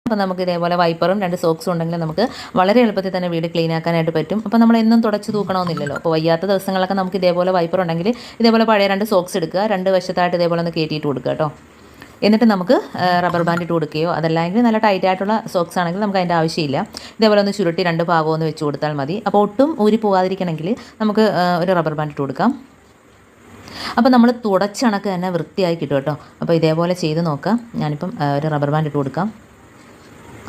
അപ്പോൾ നമുക്ക് ഇതേപോലെ വൈപ്പറും 2 സോക്സും ഉണ്ടെങ്കിൽ നമുക്ക് വളരെ എളുപ്പത്തിൽ തന്നെ വീട് ക്ലീൻ ആക്കാനായിട്ട് പറ്റും. അപ്പോൾ നമ്മൾ എന്നും തുടച്ച് തൂക്കണമെന്നില്ലല്ലോ. അപ്പോൾ വയ്യാത്ത ദിവസങ്ങളൊക്കെ നമുക്ക് ഇതേപോലെ വൈപ്പർ ഉണ്ടെങ്കിൽ ഇതേപോലെ പഴയ 2 സോക്സ് എടുക്കുക, 2 വശത്തായിട്ട് ഇതേപോലെ ഒന്ന് കയറ്റിയിട്ട് കൊടുക്കുക കേട്ടോ. എന്നിട്ട് നമുക്ക് റബ്ബർ ബാൻഡ് ഇട്ട് കൊടുക്കുകയോ അതല്ലെങ്കിൽ നല്ല ടൈറ്റ് ആയിട്ടുള്ള സോക്സ് ആണെങ്കിൽ നമുക്ക് അതിൻ്റെ ആവശ്യമില്ല. ഇതേപോലെ ഒന്ന് ചുരുട്ടി 2 ഭാഗവും ഒന്ന് വെച്ച് കൊടുത്താൽ മതി. അപ്പോൾ ഒട്ടും ഊരി പോകാതിരിക്കണമെങ്കിൽ നമുക്ക് ഒരു റബ്ബർ ബാൻഡ് ഇട്ട് കൊടുക്കാം. അപ്പോൾ നമ്മൾ തുടച്ചണക്ക് തന്നെ വൃത്തിയായി കിട്ടും കേട്ടോ. അപ്പോൾ ഇതേപോലെ ചെയ്ത് നോക്കാം. ഞാനിപ്പം ഒരു റബ്ബർ ബാൻഡ് ഇട്ട് കൊടുക്കാം.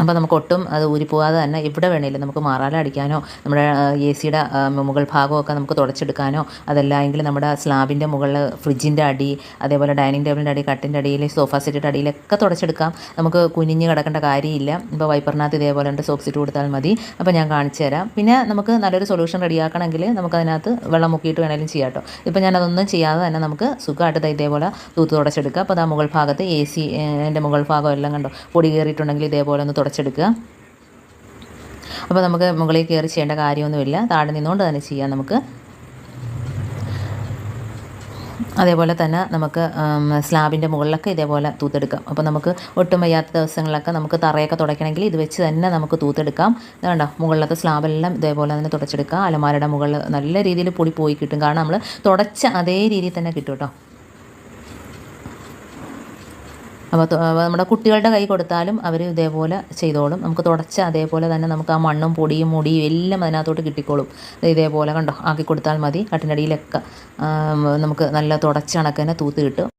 അപ്പോൾ നമുക്ക് ഒട്ടും അത് ഊരിപ്പോകാതെ തന്നെ എവിടെ വേണമെങ്കിലും നമുക്ക് മാറാല അടിക്കാനോ നമ്മുടെ AC-യുടെ മുകൾ ഭാഗമൊക്കെ നമുക്ക് തുടച്ചെടുക്കാനോ അതല്ലെങ്കിൽ നമ്മുടെ സ്ലാബിൻ്റെ മുകളിൽ ഫ്രിഡ്ജിൻ്റെ അടി, അതേപോലെ ഡൈനിങ് ടേബിളിൻ്റെ അടി, കട്ടിൻ്റെ അടിയിൽ, സോഫ സെറ്റിൻ്റെ അടിയിലൊക്കെ തുടച്ചെടുക്കാം. നമുക്ക് കുനിഞ്ഞ് കിടക്കേണ്ട കാര്യമില്ല. ഇപ്പോൾ വൈപ്പറിനകത്ത് ഇതേപോലെ 2 സോക്സ് ഇട്ട് കൊടുത്താൽ മതി. അപ്പോൾ ഞാൻ കാണിച്ചു തരാം. പിന്നെ നമുക്ക് നല്ലൊരു സൊല്യൂഷൻ റെഡിയാക്കണമെങ്കിൽ നമുക്കതിനകത്ത് വെള്ളം മുക്കിയിട്ട് വേണമെങ്കിലും ചെയ്യാം കേട്ടോ. ഇപ്പോൾ ഞാനതൊന്നും ചെയ്യാതെ തന്നെ നമുക്ക് സുഖമായിട്ട് ഇതേപോലെ തൂത്ത് തുടച്ചെടുക്കാം. അപ്പോൾ മുകൾ ഭാഗത്ത് AC-ൻ്റെ മുകൾ ഭാഗം എല്ലാം കണ്ടോ പൊടി കയറിയിട്ടുണ്ടെങ്കിൽ ഇതേപോലെ ഒന്ന് തുടച്ചെടുക്കുക. അപ്പോൾ നമുക്ക് മുകളിൽ കയറി ചെയ്യേണ്ട കാര്യമൊന്നുമില്ല, താഴെ നിന്നുകൊണ്ട് തന്നെ ചെയ്യാം നമുക്ക്. അതേപോലെ തന്നെ നമുക്ക് സ്ലാബിൻ്റെ മുകളിലൊക്കെ ഇതേപോലെ തൂത്തെടുക്കാം. അപ്പോൾ നമുക്ക് ഒട്ടും വയ്യാത്ത ദിവസങ്ങളിലൊക്കെ നമുക്ക് തറയൊക്കെ തുടയ്ക്കണമെങ്കിൽ ഇത് വെച്ച് തന്നെ നമുക്ക് തൂത്തെടുക്കാം. ഇതുകൊണ്ടോ മുകളിലത്തെ സ്ലാബെല്ലാം ഇതേപോലെ തന്നെ തുടച്ചെടുക്കാം. അലമാരയുടെ മുകളിൽ നല്ല രീതിയിൽ പൊടി പോയി കിട്ടും, കാരണം നമ്മൾ തുടച്ച അതേ രീതിയിൽ തന്നെ കിട്ടും കേട്ടോ. അപ്പോൾ നമ്മുടെ കുട്ടികളുടെ കൈ കൊടുത്താലും അവർ ഇതേപോലെ ചെയ്തോളും. നമുക്ക് തുടച്ച അതേപോലെ തന്നെ നമുക്ക് ആ മണ്ണും പൊടിയും മുടിയും എല്ലാം അതിനകത്തോട്ട് കിട്ടിക്കോളും. ഇതേപോലെ കണ്ടോ ആക്കി കൊടുത്താൽ മതി. കട്ടിനടിയിലൊക്കെ നമുക്ക് നല്ല തുടച്ച കണക്ക് തന്നെ തൂത്ത് കിട്ടും.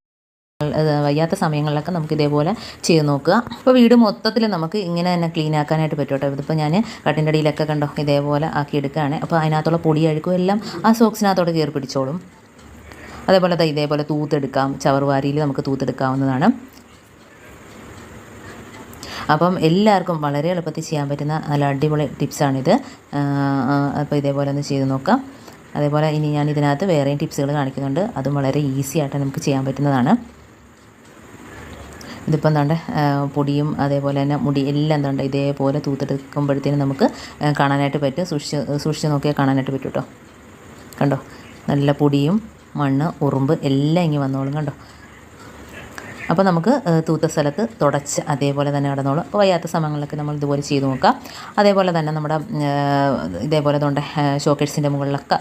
വയ്യാത്ത സമയങ്ങളിലൊക്കെ നമുക്ക് ഇതേപോലെ ചെയ്ത് നോക്കുക. അപ്പോൾ വീട് മൊത്തത്തിൽ നമുക്ക് ഇങ്ങനെ തന്നെ ക്ലീൻ ആക്കാനായിട്ട് പറ്റും കേട്ടോ. ഇതിപ്പോൾ ഞാൻ കട്ടിൻ്റെ അടിയിലൊക്കെ കണ്ടോ ഇതേപോലെ ആക്കി എടുക്കുകയാണ്. അപ്പോൾ അതിനകത്തുള്ള പൊടി അഴുക്കും എല്ലാം ആ സോക്സിനകത്തോട്ട് കയറി പിടിച്ചോളും. അതേപോലെ ഇതേപോലെ തൂത്തെടുക്കാം. ചവറുവാരിയിൽ നമുക്ക് തൂത്തെടുക്കാവുന്നതാണ്. അപ്പം എല്ലാവർക്കും വളരെ എളുപ്പത്തിൽ ചെയ്യാൻ പറ്റുന്ന നല്ല അടിപൊളി ടിപ്സാണിത്. അപ്പോൾ ഇതേപോലെ ഒന്ന് ചെയ്ത് നോക്കാം. അതേപോലെ ഇനി ഞാൻ ഇതിനകത്ത് വേറെയും ടിപ്സുകൾ കാണിക്കുന്നുണ്ട്. അതും വളരെ ഈസി ആയിട്ട് നമുക്ക് ചെയ്യാൻ പറ്റുന്നതാണ്. ഇതിപ്പോൾ എന്താണ്ട് പൊടിയും അതേപോലെ തന്നെ മുടി എല്ലാം എന്താണ്ട് ഇതേപോലെ തൂത്തെടുക്കുമ്പോഴത്തേനും നമുക്ക് കാണാനായിട്ട് പറ്റും. സൂക്ഷിച്ച് നോക്കിയാൽ കാണാനായിട്ട് പറ്റും കേട്ടോ. കണ്ടോ നല്ല പൊടിയും മണ്ണ് ഉറുമ്പ് എല്ലാം ഇങ്ങനെ വന്നോളും കണ്ടോ. അപ്പോൾ നമുക്ക് തൂത്ത സ്ഥലത്ത് തുടച്ച് അതേപോലെ തന്നെ കിടന്നോളും. അപ്പോൾ വയ്യാത്ത സമയങ്ങളിലൊക്കെ നമ്മൾ ഇതുപോലെ ചെയ്ത് നോക്കാം. അതേപോലെ തന്നെ നമ്മുടെ ഇതേപോലെ തൊണ്ട ഷോക്കേഴ്സിൻ്റെ മുകളിലൊക്കെ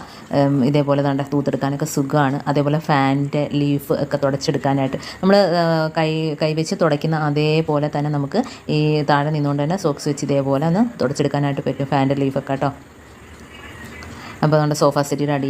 ഇതേപോലെ തൊണ്ട തൂത്തെടുക്കാനൊക്കെ സുഖമാണ്. അതേപോലെ ഫാനിൻ്റെ ലീഫ് ഒക്കെ തുടച്ചെടുക്കാനായിട്ട് നമ്മൾ കൈവച്ച് തുടയ്ക്കുന്ന അതേപോലെ തന്നെ നമുക്ക് ഈ താഴെ നിന്നുകൊണ്ട് തന്നെ സോക്സ് വെച്ച് ഇതേപോലെ ഒന്ന് തുടച്ചെടുക്കാനായിട്ട് പറ്റും ഫാനിൻ്റെ ലീഫൊക്കെ കേട്ടോ. അപ്പോൾ നമ്മുടെ സോഫ സെറ്റിയുടെ അടി